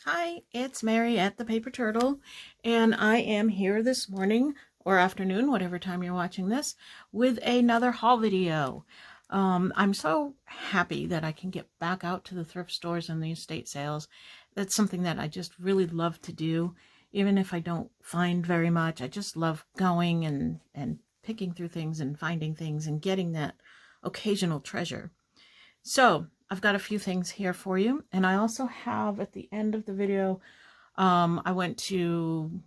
Hi, it's Mary at the Paper Turtle, and I am here this morning or afternoon, whatever time you're watching this, with another haul video. I'm so happy that I can get back out to the thrift stores and the estate sales. That's something that I just really love to do. Even if I don't find very much, I just love going and picking through things and finding things and getting that occasional treasure. So I've got a few things here for you, and I also have at the end of the video, I went to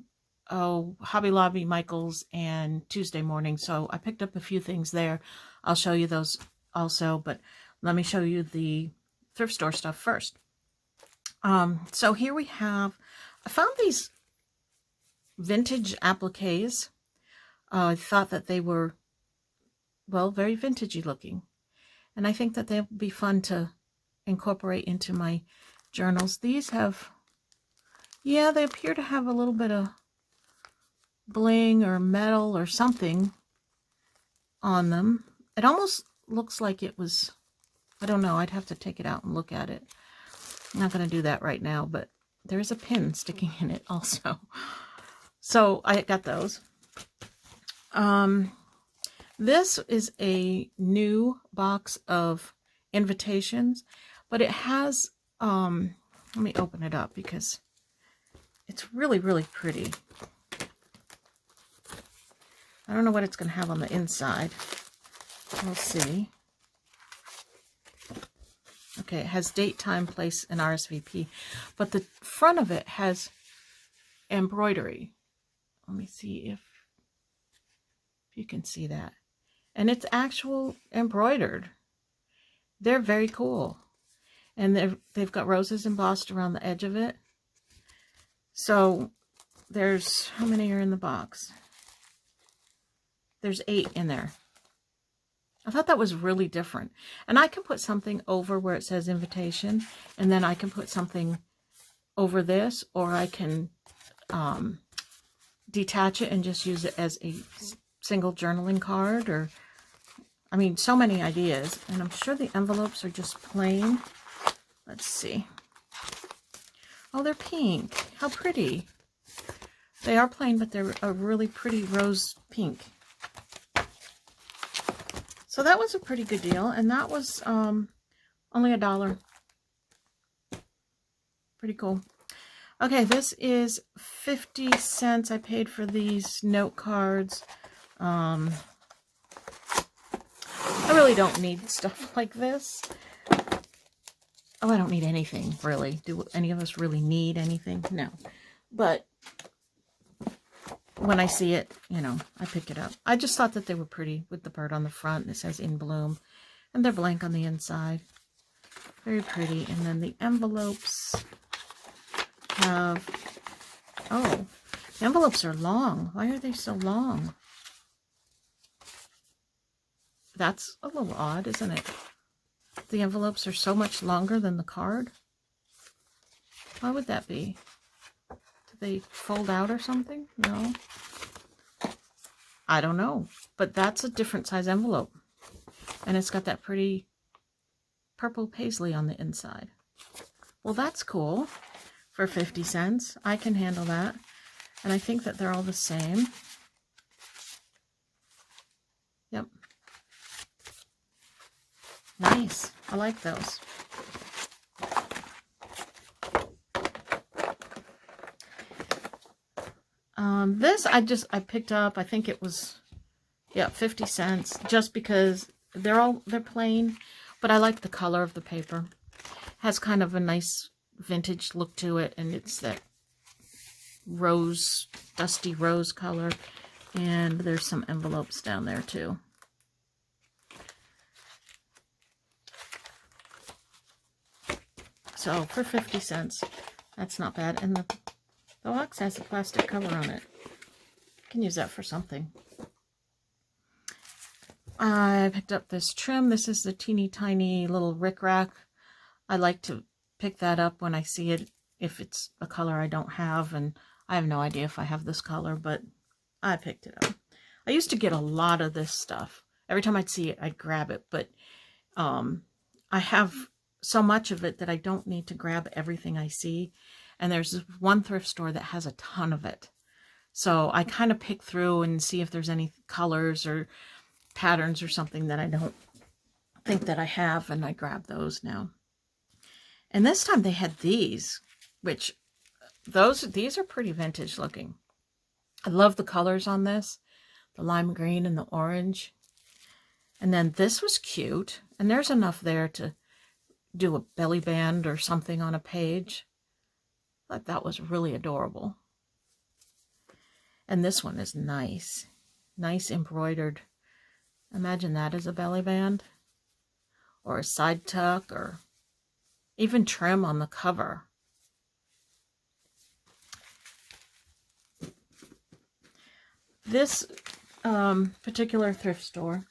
Hobby Lobby, Michael's, and Tuesday Morning, so I picked up a few things there. I'll show you those also, but let me show you the thrift store stuff first. So here we have, I found these vintage appliques. I thought that they were, well, very vintagey looking. And I think that they'll be fun to incorporate into my journals. These have, yeah, they appear to have a little bit of bling or metal or something on them. It almost looks like it was, I don't know, I'd have to take it out and look at it. I'm not going to do that right now, but there is a pin sticking in it also. So I got those. This is a new box of invitations, but it has, let me open it up because it's really, really pretty. I don't know what it's going to have on the inside. We'll see. Okay, it has date, time, place, and RSVP, but the front of it has embroidery. Let me see if you can see that. And it's actual embroidered. They're very cool. And they've got roses embossed around the edge of it. So there's, how many are in the box? There's 8 in there. I thought that was really different. And I can put something over where it says invitation, and then I can put something over this, or I can detach it and just use it as a single journaling card, or I mean, so many ideas. And I'm sure the envelopes are just plain. Let's see. Oh, they're pink. How pretty. They are plain, but they're a really pretty rose pink. So that was a pretty good deal, and that was only $1. Pretty cool. Okay, this is 50 cents. I paid for these note cards. I really don't need stuff like this. Oh, I don't need anything, really. Do any of us really need anything? No. But when I see it, you know, I pick it up. I just thought that they were pretty with the bird on the front. And it says in bloom. And they're blank on the inside. Very pretty. And then the envelopes have... Oh, the envelopes are long. Why are they so long? That's a little odd, isn't it? The envelopes are so much longer than the card. Why would that be? Do they fold out or something? No. I don't know. But that's a different size envelope. And it's got that pretty purple paisley on the inside. Well, that's cool. For 50 cents. I can handle that. And I think that they're all the same. Yep. Nice. I like those. This I picked up. I think it was, yeah, 50 cents, just because they're plain, but I like the color of the paper. Has kind of a nice vintage look to it, and it's that rose, dusty rose color. And there's some envelopes down there too. So for 50 cents, that's not bad. And the box has a plastic cover on it. I can use that for something. I picked up this trim. This is the teeny tiny little rickrack. I like to pick that up when I see it, if it's a color I don't have. And I have no idea if I have this color, but I picked it up. I used to get a lot of this stuff. Every time I'd see it, I'd grab it. But I have so much of it that I don't need to grab everything I see. And there's this one thrift store that has a ton of it. So I kind of pick through and see if there's any colors or patterns or something that I don't think that I have, and I grab those now. And this time they had these, which these are pretty vintage looking. I love the colors on this, the lime green and the orange. And then this was cute, and there's enough there to do a belly band or something on a page. I thought that was really adorable. And this one is nice. Nice embroidered. Imagine that as a belly band. Or a side tuck, or even trim on the cover. This particular thrift store,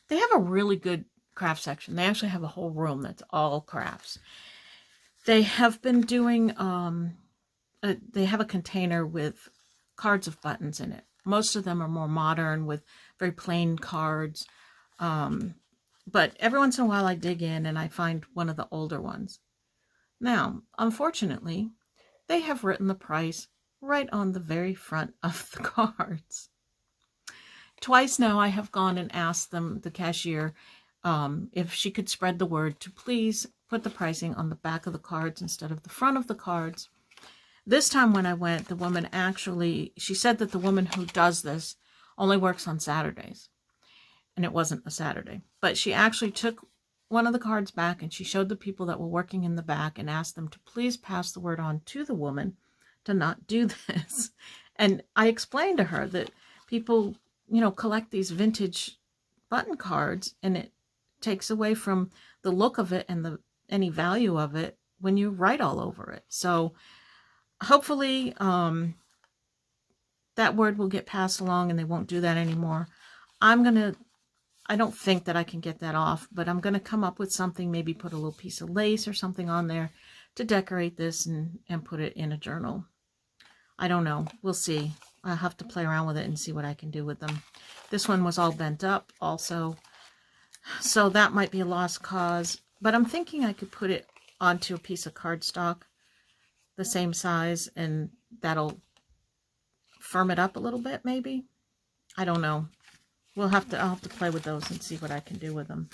they have a really good craft section. They actually have a whole room that's all crafts. They have been doing, they have a container with cards of buttons in it. Most of them are more modern with very plain cards. But every once in a while I dig in and I find one of the older ones. Now, unfortunately, they have written the price right on the very front of the cards. Twice now I have gone and asked them, the cashier, if she could spread the word to please put the pricing on the back of the cards instead of the front of the cards. This time when I went, the woman actually, she said that the woman who does this only works on Saturdays. And it wasn't a Saturday. But she actually took one of the cards back and she showed the people that were working in the back and asked them to please pass the word on to the woman to not do this. And I explained to her that people, you know, collect these vintage button cards and it takes away from the look of it and any value of it when you write all over it. So hopefully that word will get passed along and they won't do that anymore. I don't think that I can get that off, but I'm going to come up with something, maybe put a little piece of lace or something on there to decorate this and put it in a journal. I don't know. We'll see. I'll have to play around with it and see what I can do with them. This one was all bent up also, so that might be a lost cause. But I'm thinking I could put it onto a piece of cardstock, the same size, and that'll firm it up a little bit, maybe. I don't know. I'll have to play with those and see what I can do with them.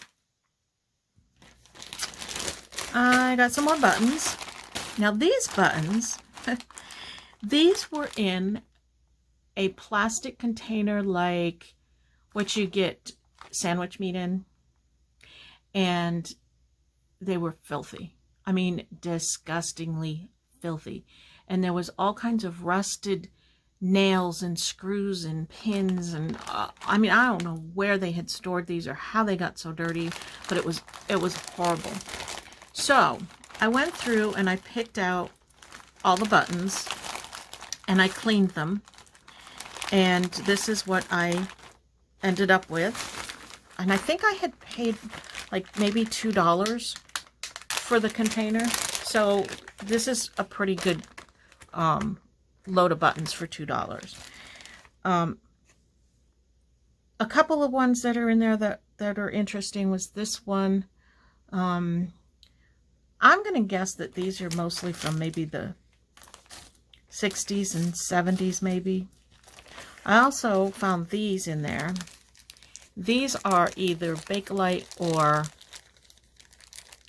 I got some more buttons. Now these buttons, these were in a plastic container like what you get sandwich meat in. And they were filthy. I mean, disgustingly filthy. And there was all kinds of rusted nails and screws and pins and I mean, I don't know where they had stored these or how they got so dirty, but it was horrible. So I went through and I picked out all the buttons and I cleaned them, and this is what I ended up with. And I think I had paid like maybe $2 for the container, so this is a pretty good load of buttons for $2. A couple of ones that are in there that are interesting was this one. I'm going to guess that these are mostly from maybe the 60s and 70s maybe. I also found these in there. These are either Bakelite or,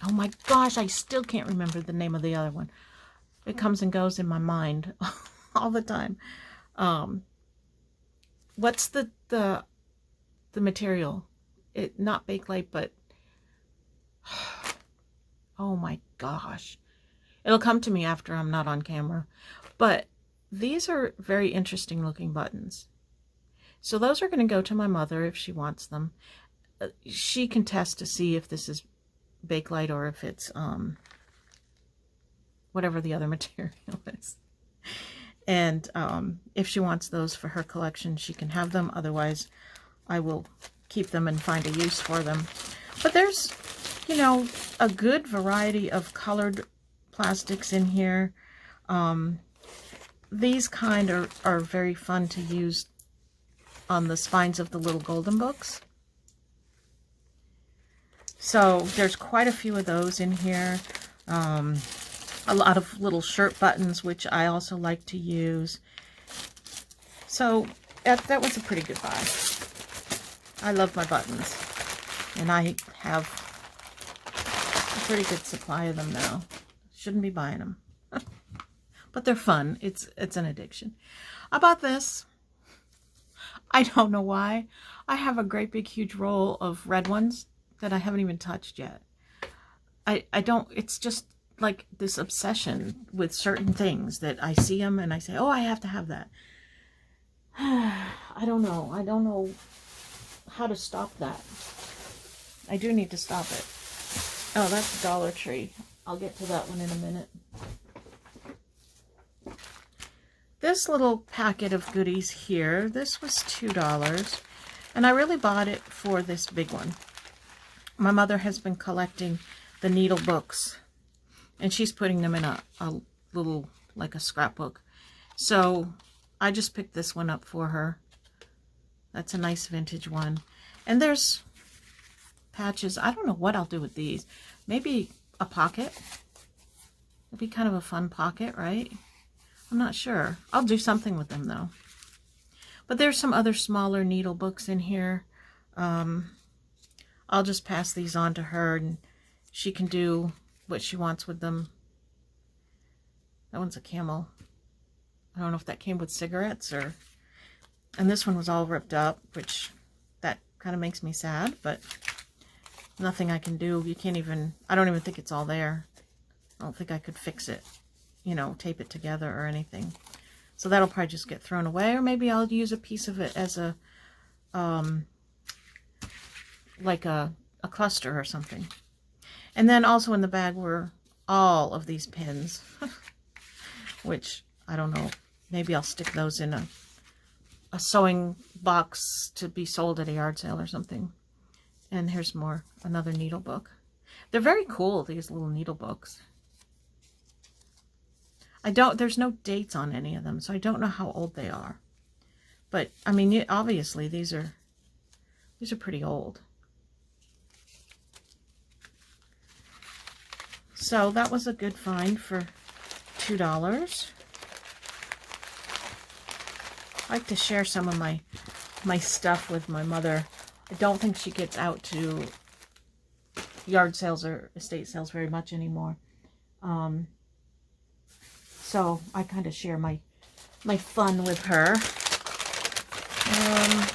oh my gosh, I still can't remember the name of the other one. It comes and goes in my mind all the time. What's the material? Not Bakelite, but oh my gosh, it'll come to me after I'm not on camera. But these are very interesting looking buttons, so those are going to go to my mother if she wants them. She can test to see if this is Bakelite or if it's whatever the other material is. And if she wants those for her collection, she can have them. Otherwise, I will keep them and find a use for them. But there's, you know, a good variety of colored plastics in here. These kind are very fun to use on the spines of the little golden books. So there's quite a few of those in here. a lot of little shirt buttons, which I also like to use. So that was a pretty good buy. I love my buttons, and I have a pretty good supply of them now. Shouldn't be buying them, but they're fun. It's an addiction. I bought this. I don't know why. I have a great big huge roll of red ones that I haven't even touched yet. I don't, it's just like this obsession with certain things that I see them and I say, oh, I have to have that. I don't know. I don't know how to stop that. I do need to stop it. Oh, that's Dollar Tree. I'll get to that one in a minute. This little packet of goodies here, this was $2. And I really bought it for this big one. My mother has been collecting the needle books, and she's putting them in a little, like a scrapbook. So I just picked this one up for her. That's a nice vintage one. And there's patches. I don't know what I'll do with these. Maybe a pocket. It'd be kind of a fun pocket, right? I'm not sure. I'll do something with them though. But there's some other smaller needle books in here. I'll just pass these on to her and she can do what she wants with them. That one's a camel. I don't know if that came with cigarettes or... And this one was all ripped up, which that kind of makes me sad, but nothing I can do. You can't even... I don't even think it's all there. I don't think I could fix it, you know, tape it together or anything. So that'll probably just get thrown away, or maybe I'll use a piece of it as a, like a cluster or something. And then also in the bag were all of these pins, which I don't know, maybe I'll stick those in a sewing box to be sold at a yard sale or something. And here's more, another needle book. They're very cool, these little needle books. There's no dates on any of them, so I don't know how old they are. But, I mean, obviously, these are pretty old. So, that was a good find for $2. I like to share some of my stuff with my mother. I don't think she gets out to yard sales or estate sales very much anymore. So I kind of share my fun with her.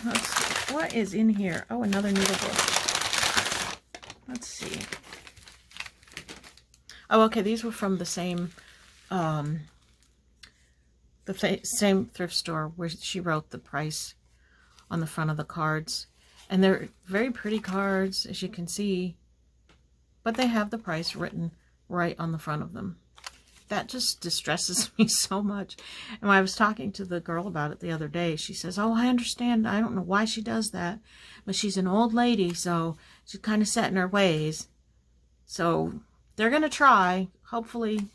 Let's see. What is in here? Oh, another needle book. Let's see. Oh, okay. These were from the same same thrift store where she wrote the price on the front of the cards. And they're very pretty cards, as you can see. But they have the price written right on the front of them. That just distresses me so much. And when I was talking to the girl about it the other day, she says, oh, I understand. I don't know why she does that. But she's an old lady, so she's kind of set in her ways. So they're going to try. Hopefully.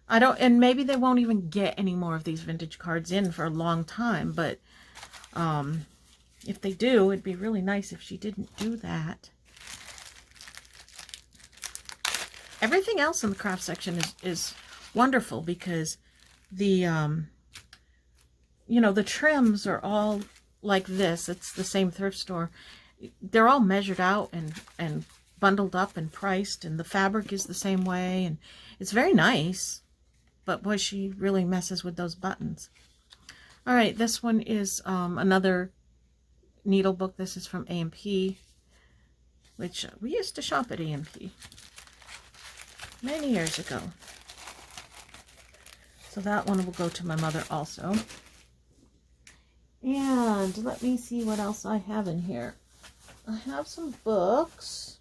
And maybe they won't even get any more of these vintage cards in for a long time. But if they do, it'd be really nice if she didn't do that. Everything else in the craft section is wonderful because the, you know, the trims are all like this. It's the same thrift store. They're all measured out and bundled up and priced, and the fabric is the same way, and it's very nice. But boy, she really messes with those buttons. All right, this one is another needle book. This is from A&P, which we used to shop at A&P many years ago. So that one will go to my mother also. And let me see what else I have in here. I have some books.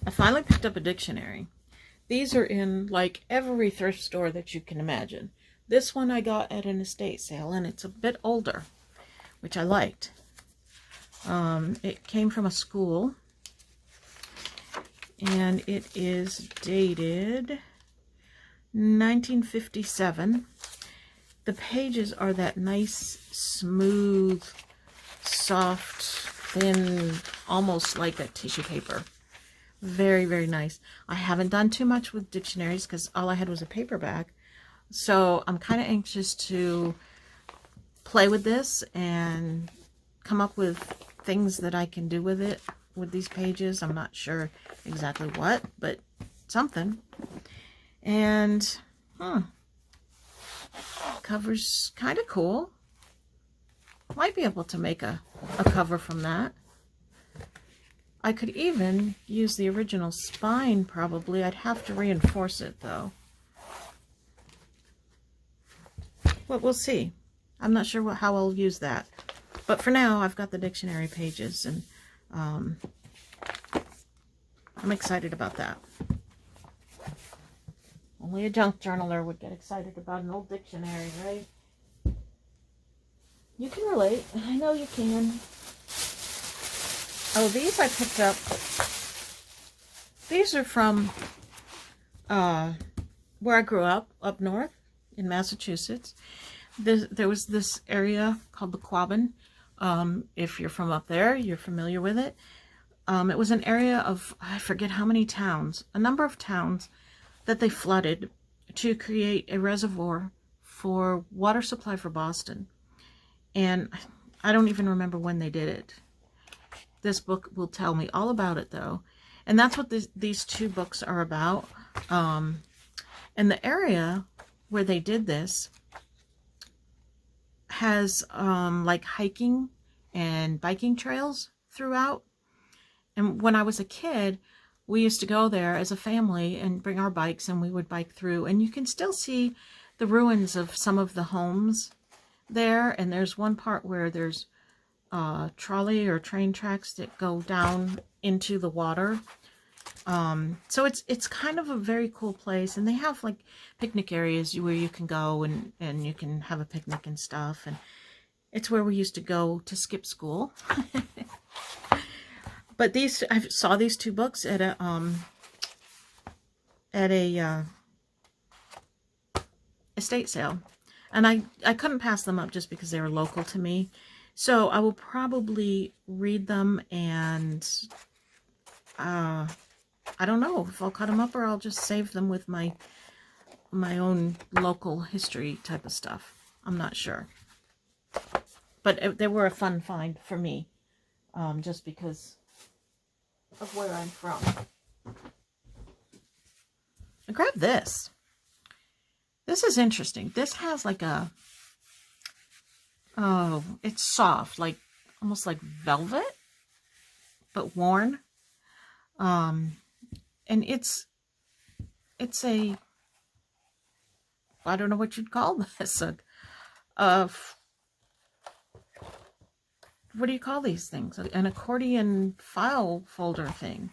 I finally picked up a dictionary. These are in like every thrift store that you can imagine. This one I got at an estate sale, and it's a bit older, which I liked. It came from a school, and it is dated 1957. The pages are that nice, smooth, soft, thin, almost like a tissue paper. Very, very nice. I haven't done too much with dictionaries because all I had was a paperback. So I'm kind of anxious to play with this and come up with things that I can do with it, with these pages. I'm not sure exactly what, but something. And, cover's kind of cool. Might be able to make a cover from that. I could even use the original spine, probably. I'd have to reinforce it, though. But we'll see. I'm not sure how I'll use that. But for now, I've got the dictionary pages, and I'm excited about that. Only a junk journaler would get excited about an old dictionary, right? You can relate. I know you can. Oh, these I picked up. These are from where I grew up north in Massachusetts. There was this area called the Quabbin. If you're from up there, you're familiar with it. It was an area of, I forget how many towns, a number of towns that they flooded to create a reservoir for water supply for Boston. And I don't even remember when they did it. This book will tell me all about it, though. And that's what these two books are about. And the area where they did this has like hiking and biking trails throughout. And when I was a kid, we used to go there as a family and bring our bikes, and we would bike through. And you can still see the ruins of some of the homes there. And there's one part where there's trolley or train tracks that go down into the water. So it's kind of a very cool place, and they have like picnic areas where you can go and you can have a picnic and stuff, and it's where we used to go to skip school. But I saw these two books at a estate sale, and I couldn't pass them up just because they were local to me. So I will probably read them, and I don't know if I'll cut them up or I'll just save them with my own local history type of stuff. I'm not sure. But they were a fun find for me, just because of where I'm from. I grabbed this. This is interesting. This has like a, oh, it's soft, like almost like velvet, but worn. And it's a, I don't know what you'd call this. What do you call these things? An accordion file folder thing.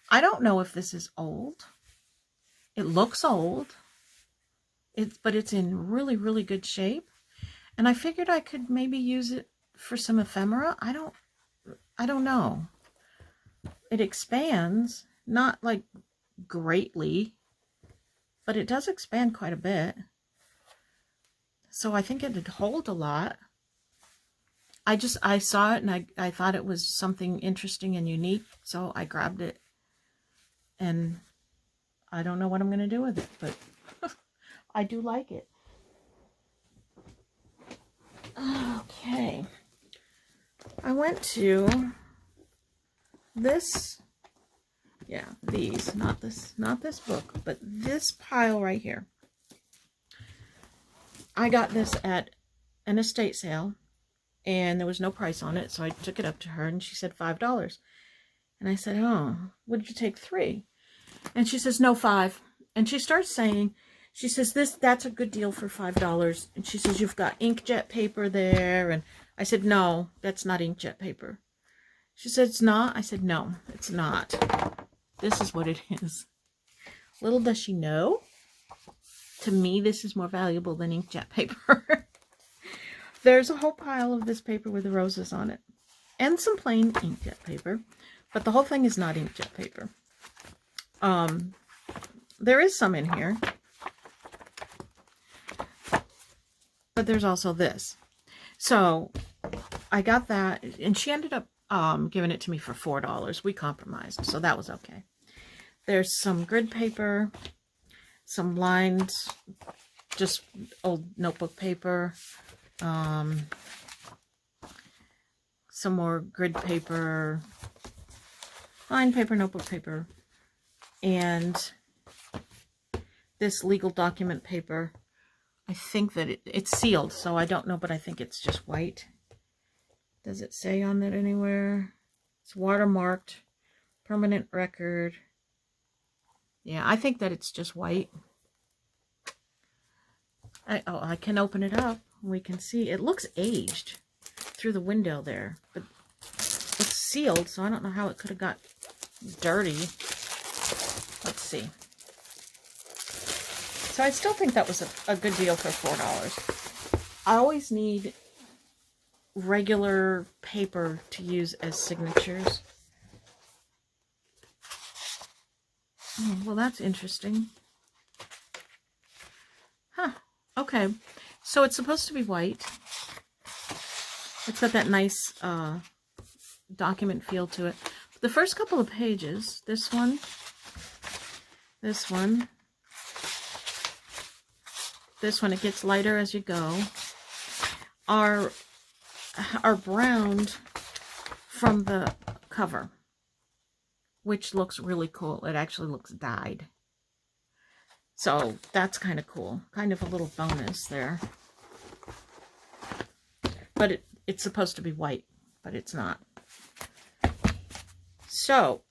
I don't know if this is old. It looks old. But it's in really, really good shape. And I figured I could maybe use it for some ephemera. I don't know. It expands, not like greatly, but it does expand quite a bit. So I think it'd hold a lot. I saw it and I thought it was something interesting and unique, so I grabbed it. And I don't know what I'm going to do with it, but I do like it. Okay. I went to this, yeah, these, not this book, but this pile right here. I got this at an estate sale, and there was no price on it, so I took it up to her, and she said $5. And I said, oh, would you take 3? And she says, no, 5. And she starts saying, she says, that's a good deal for $5. And she says, you've got inkjet paper there. And I said, no, that's not inkjet paper. She said, it's not? I said, no, it's not. This is what it is. Little does she know, to me, this is more valuable than inkjet paper. There's a whole pile of this paper with the roses on it. And some plain inkjet paper. But the whole thing is not inkjet paper. There is some in here. But there's also this. So I got that. And she ended up giving it to me for $4. We compromised. So that was okay. There's some grid paper, some lined, just old notebook paper, some more grid paper, lined paper, notebook paper, and this legal document paper. I think that it's sealed, so I don't know, but I think it's just white. Does it say on it anywhere? It's watermarked, permanent record. Yeah, I think that it's just white. I can open it up. We can see. It looks aged through the window there, but it's sealed, so I don't know how it could have got dirty. Let's see. So I still think that was a good deal for $4. I always need regular paper to use as signatures. Oh, well, that's interesting. Huh. Okay. So it's supposed to be white. It's got that nice document feel to it. The first couple of pages, this one, this one, it gets lighter as you go, are browned from the cover, which looks really cool. It actually looks dyed. So that's kind of cool. Kind of a little bonus there. But it's supposed to be white, but it's not. So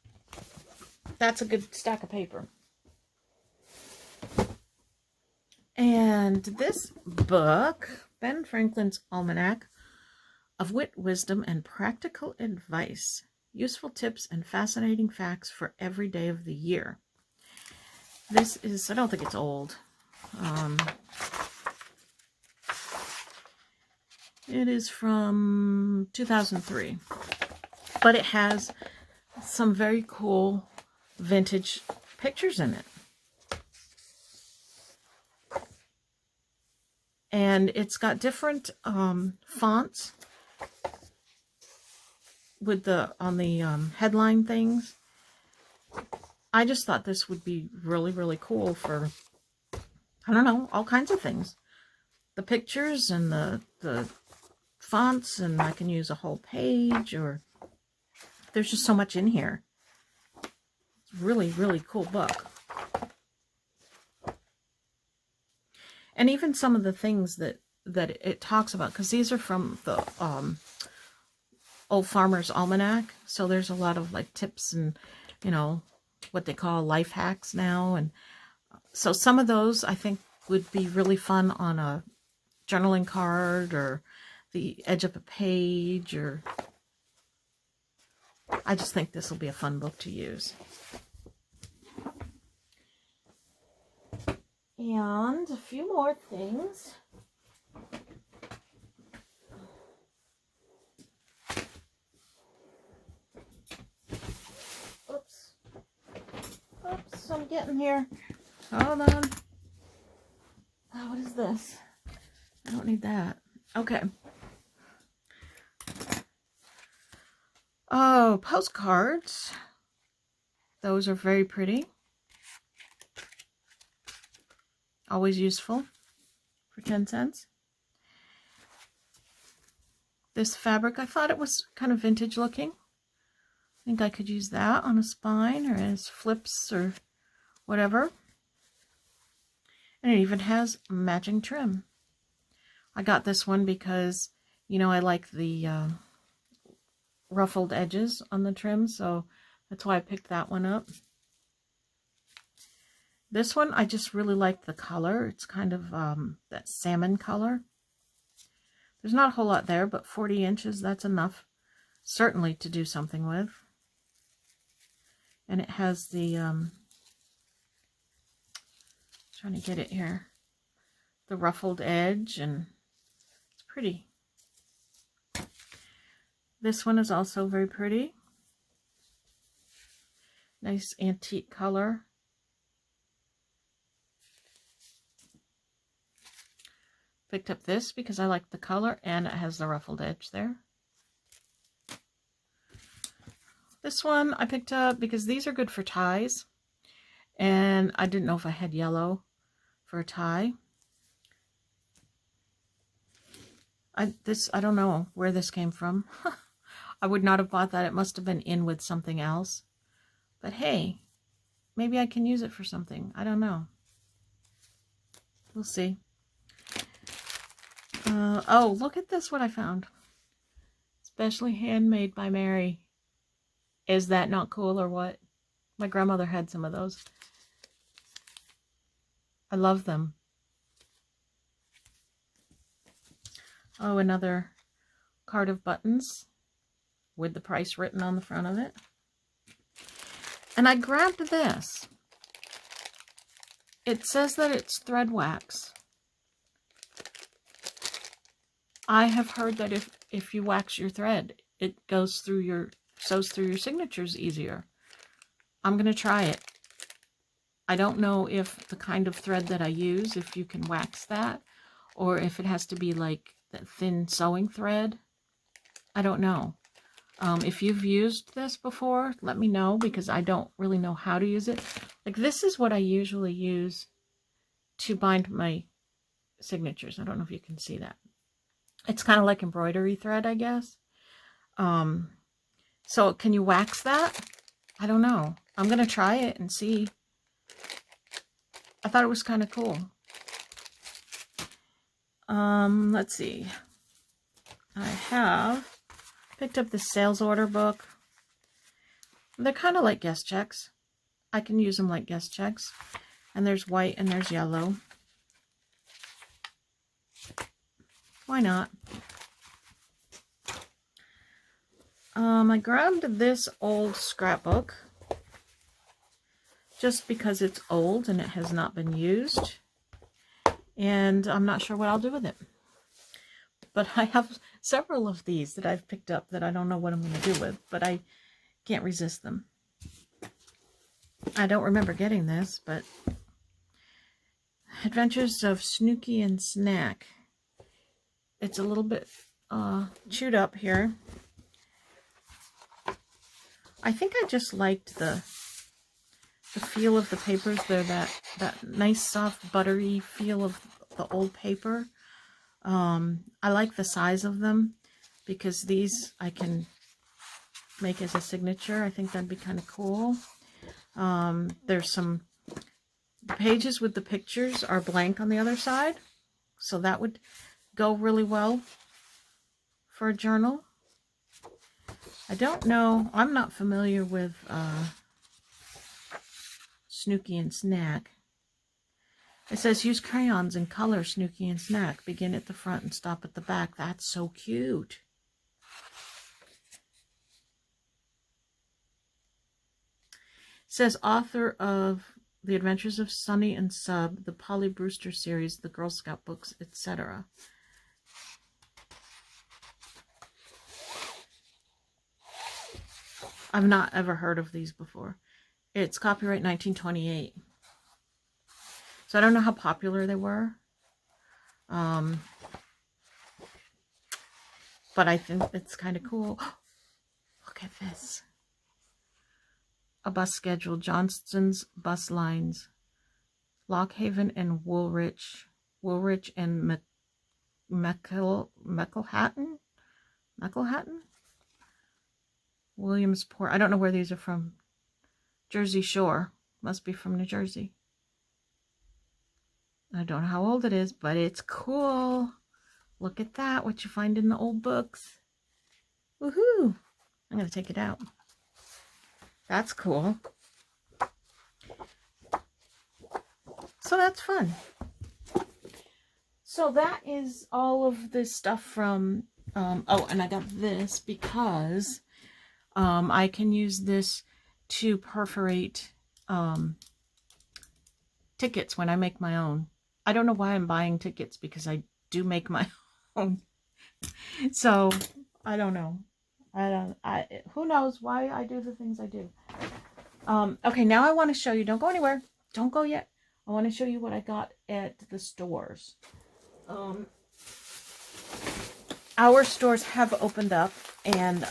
that's a good stack of paper. And this book, Ben Franklin's Almanac of Wit, Wisdom, and Practical Advice. Useful tips and fascinating facts for every day of the year. This is, I don't think it's old. It is from 2003. But it has some very cool vintage pictures in it. And it's got different fonts with on the headline things. I just thought this would be really, really cool for, I don't know, all kinds of things. The pictures and the fonts, and I can use a whole page, or there's just so much in here. It's really, really cool book. And even some of the things that it talks about, because these are from the Old Farmer's Almanac, so there's a lot of like tips and, you know, what they call life hacks now. And so some of those I think would be really fun on a journaling card or the edge of a page, or I just think this will be a fun book to use. And a few more things. Oops, I'm getting here. Hold on. Oh, what is this? I don't need that. Okay. Oh, postcards. Those are very pretty. Always useful for 10 cents. This fabric, I thought it was kind of vintage looking. I think I could use that on a spine or as flips or whatever. And it even has matching trim. I got this one because, you know, I like the ruffled edges on the trim, so that's why I picked that one up. This one, I just really like the color. It's kind of that salmon color. There's not a whole lot there, but 40 inches, that's enough, certainly, to do something with. And it has the, trying to get it here, the ruffled edge, and it's pretty. This one is also very pretty. Nice antique color. Picked up this because I like the color and it has the ruffled edge there. This one I picked up because these are good for ties. And I didn't know if I had yellow for a tie. I don't know where this came from. I would not have bought that. It must have been in with something else. But hey, maybe I can use it for something. I don't know. We'll see. Oh, look at this, what I found. Specially handmade by Mary. Is that not cool or what? My grandmother had some of those. I love them. Oh, another card of buttons with the price written on the front of it. And I grabbed this. It says that it's thread wax. I have heard that if you wax your thread, it sews through your signatures easier. I'm going to try it. I don't know if the kind of thread that I use, if you can wax that, or if it has to be like that thin sewing thread. I don't know. If you've used this before, let me know, because I don't really know how to use it. Like, this is what I usually use to bind my signatures. I don't know if you can see that. It's kind of like embroidery thread, I guess. So can you wax that? I don't know. I'm going to try it and see. I thought it was kind of cool. Let's see. I have picked up the sales order book. They're kind of like guest checks. I can use them like guest checks. And there's white and there's yellow. Why not? I grabbed this old scrapbook just because it's old and it has not been used. And I'm not sure what I'll do with it. But I have several of these that I've picked up that I don't know what I'm going to do with, but I can't resist them. I don't remember getting this, but Adventures of Snooky and Snack. It's a little bit chewed up here. I think I just liked the feel of the papers. They're that nice, soft, buttery feel of the old paper. I like the size of them because these I can make as a signature. I think that'd be kind of cool. There's some pages with the pictures are blank on the other side, so that would go really well for a journal. I don't know. I'm not familiar with Snooky and Snack. It says use crayons and color Snooky and Snack. Begin at the front and stop at the back. That's so cute. It says author of The Adventures of Sunny and Sub, the Polly Brewster series, the Girl Scout books, etc. I've not ever heard of these before. It's copyright 1928. So I don't know how popular they were. But I think it's kind of cool. Look at this. A bus schedule. Johnston's bus lines. Lockhaven and Woolwich. Woolwich and Meckelhatton? Williamsport. I don't know where these are from. Jersey Shore. Must be from New Jersey. I don't know how old it is, but it's cool. Look at that, what you find in the old books. Woohoo! I'm going to take it out. That's cool. So that's fun. So that is all of this stuff from, oh, and I got this because I can use this to perforate tickets when I make my own. I don't know why I'm buying tickets because I do make my own. So I don't know. Who knows why I do the things I do. Okay, now I want to show you. Don't go anywhere. Don't go yet. I want to show you what I got at the stores. Our stores have opened up, and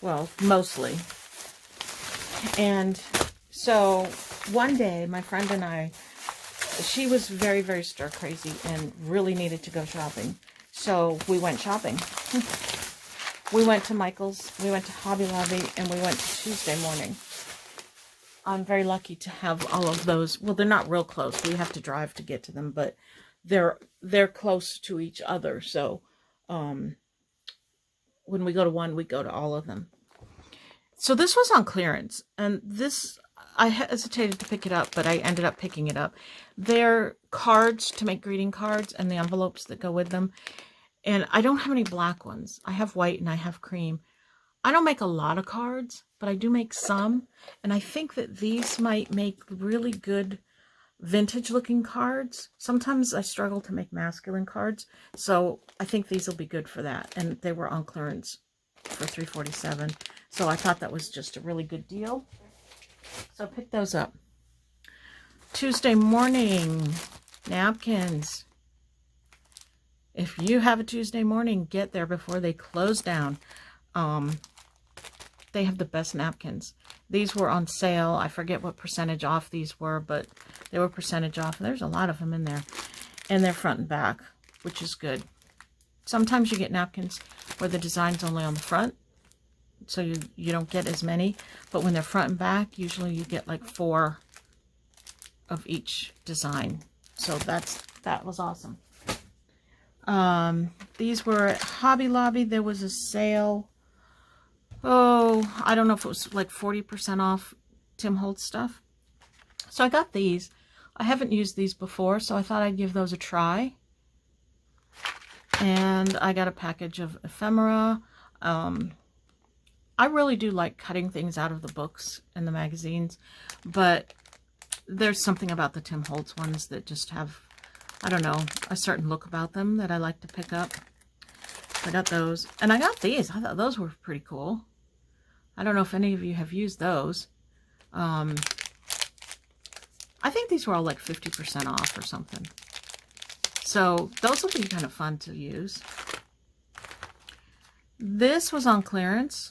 well, mostly. And So one day, my friend and I, she was very, very stir crazy and really needed to go shopping. So we went shopping. We went to Michael's, we went to Hobby Lobby, and we went to Tuesday Morning. I'm very lucky to have all of those. Well, they're not real close. We have to drive to get to them, but they're close to each other. So when we go to one, we go to all of them. So this was on clearance, and this, I hesitated to pick it up, but I ended up picking it up. They're cards to make greeting cards and the envelopes that go with them. And I don't have any black ones. I have white and I have cream. I don't make a lot of cards, but I do make some. And I think that these might make really good vintage looking cards. Sometimes I struggle to make masculine cards. So I think these will be good for that. And they were on clearance for $3.47. So I thought that was just a really good deal. So I picked those up. Tuesday Morning napkins. If you have a Tuesday Morning, get there before they close down. They have the best napkins. These were on sale. I forget what percentage off these were, but they were percentage off. There's a lot of them in there. And they're front and back, which is good. Sometimes you get napkins where the design's only on the front, so you don't get as many. But when they're front and back, usually you get like 4 of each design. So that was awesome. These were at Hobby Lobby. There was a sale. Oh, I don't know if it was like 40% off Tim Holtz stuff. So I got these. I haven't used these before, so I thought I'd give those a try. And I got a package of ephemera. I really do like cutting things out of the books and the magazines, but there's something about the Tim Holtz ones that just have, I don't know, a certain look about them that I like to pick up. I got those. And I got these. I thought those were pretty cool. I don't know if any of you have used those. I think these were all like 50% off or something. So those will be kind of fun to use. This was on clearance.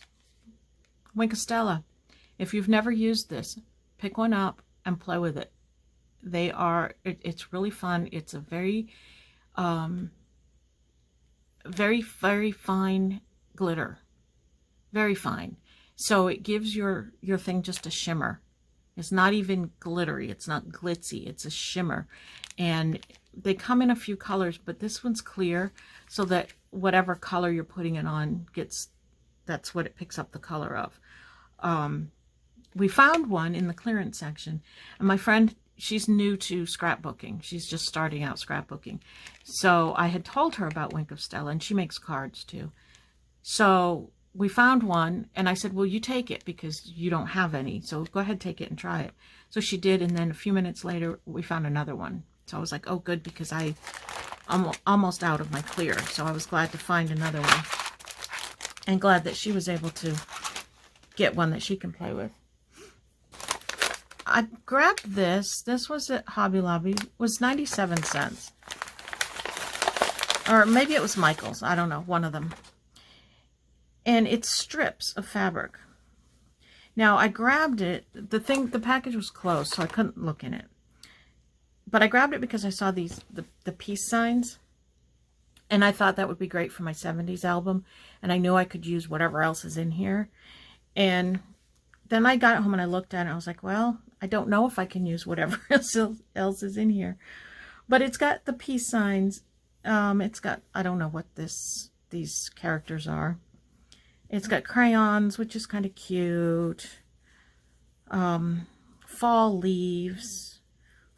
Wink of Stella. If you've never used this, pick one up and play with it. They are, it's really fun. It's a very, very, very fine glitter. Very fine. So it gives your thing just a shimmer. It's not even glittery. It's not glitzy. It's a shimmer. And they come in a few colors, but this one's clear so that whatever color you're putting it on gets, that's what it picks up the color of. We found one in the clearance section, and my friend, she's new to scrapbooking. She's just starting out scrapbooking. So I had told her about Wink of Stella, and she makes cards too. So we found one, and I said, well, you take it because you don't have any. So go ahead, take it and try it. So she did, and then a few minutes later, we found another one. So I was like, oh, good, because I'm almost out of my clear. So I was glad to find another one, and glad that she was able to get one that she can play with. I grabbed this. This was at Hobby Lobby. It was 97 cents. Or maybe it was Michael's. I don't know. One of them. And it's strips of fabric. Now, I grabbed it. The package was closed, so I couldn't look in it. But I grabbed it because I saw these, the peace signs. And I thought that would be great for my 70s album. And I knew I could use whatever else is in here. And then I got home and I looked at it and I was like, well, I don't know if I can use whatever else is in here. But it's got the peace signs. It's got, I don't know what these characters are. It's got crayons, which is kind of cute. Fall leaves.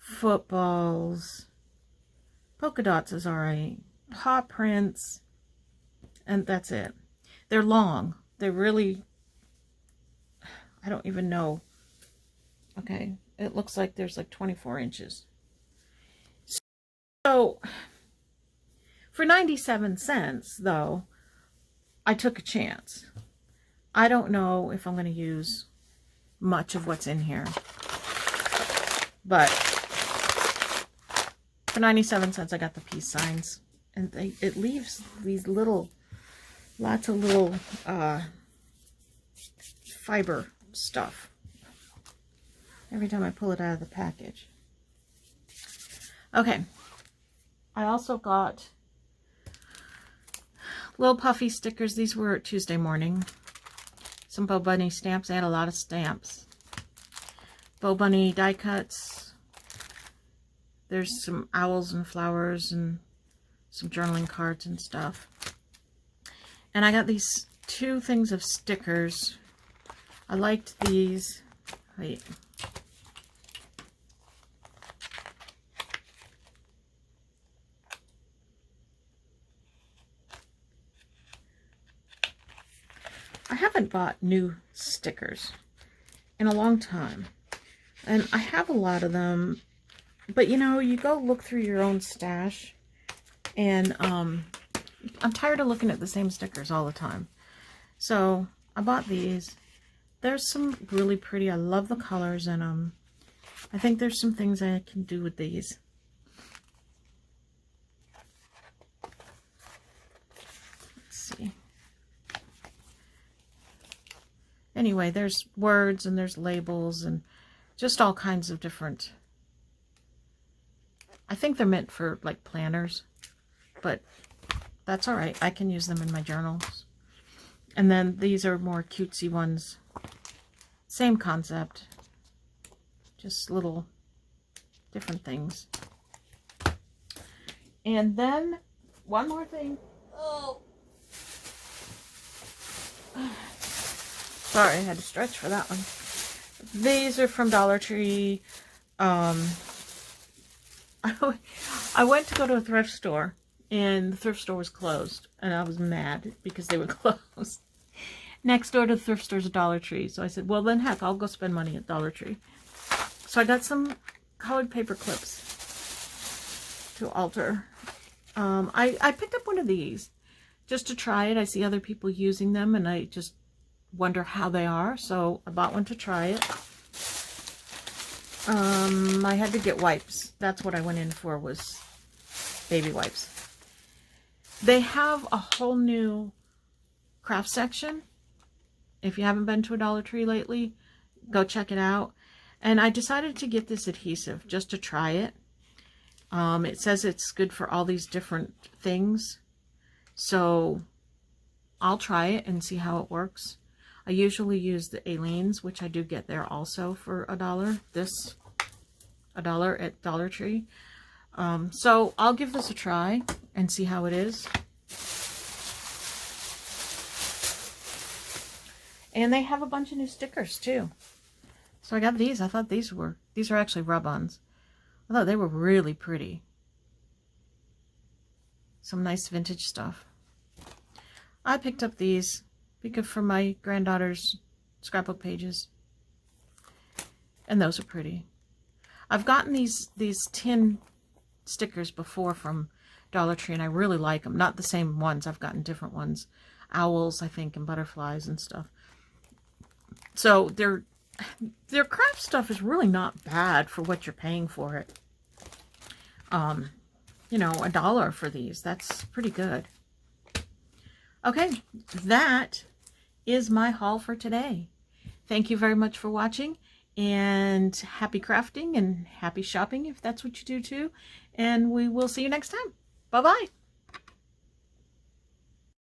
Footballs. Polka dots is alright. Paw prints. And that's it. They're long. They're really, I don't even know. Okay, it looks like there's like 24 inches. So, for 97 cents, though, I took a chance. I don't know if I'm going to use much of what's in here. But, for 97 cents, I got the peace signs. And it leaves these little, lots of little fiber stuff. every time I pull it out of the package. Okay. I also got little puffy stickers. These were Tuesday morning. Some Bo Bunny stamps. I had a lot of stamps. Bo Bunny die cuts. There's some owls and flowers and some journaling cards and stuff. And I got these 2 things of stickers. I liked these. Wait. I haven't bought new stickers in a long time. And I have a lot of them. But, you know, you go look through your own stash. And I'm tired of looking at the same stickers all the time. So I bought these. There's some really pretty. I love the colors in them. I think there's some things I can do with these. Let's see. Anyway, there's words and there's labels and just all kinds of different. I think they're meant for like planners, but that's all right. I can use them in my journals. And then these are more cutesy ones. Same concept. Just little different things. And then one more thing. Oh. Sorry, I had to stretch for that one. These are from Dollar Tree. I went to go to a thrift store, and the thrift store was closed, and I was mad because they were closed. Next door to the thrift store is a Dollar Tree, so I said, well, then heck, I'll go spend money at Dollar Tree. So I got some colored paper clips to alter. I picked up one of these just to try it. I see other people using them, and I just wonder how they are, so I bought one to try it. I had to get wipes. That's what I went in for, was baby wipes. They have a whole new craft section. If you haven't been to a Dollar Tree lately, go check it out. And I decided to get this adhesive just to try it. It says it's good for all these different things. So I'll try it and see how it works. I usually use the Aleene's, which I do get there also for $1. This, $1 at Dollar Tree. So I'll give this a try and see how it is. And they have a bunch of new stickers too. So I got these. I thought these are actually rub-ons. I thought they were really pretty. Some nice vintage stuff. I picked up these because for my granddaughter's scrapbook pages. And those are pretty. I've gotten these tin stickers before from Dollar Tree, and I really like them. Not the same ones. I've gotten different ones. Owls, I think, and butterflies and stuff. So their craft stuff is really not bad for what you're paying for it. You know, $1 for these. That's pretty good. Okay, that is my haul for today. Thank you very much for watching, and happy crafting and happy shopping if that's what you do too. And we will see you next time. Bye-bye.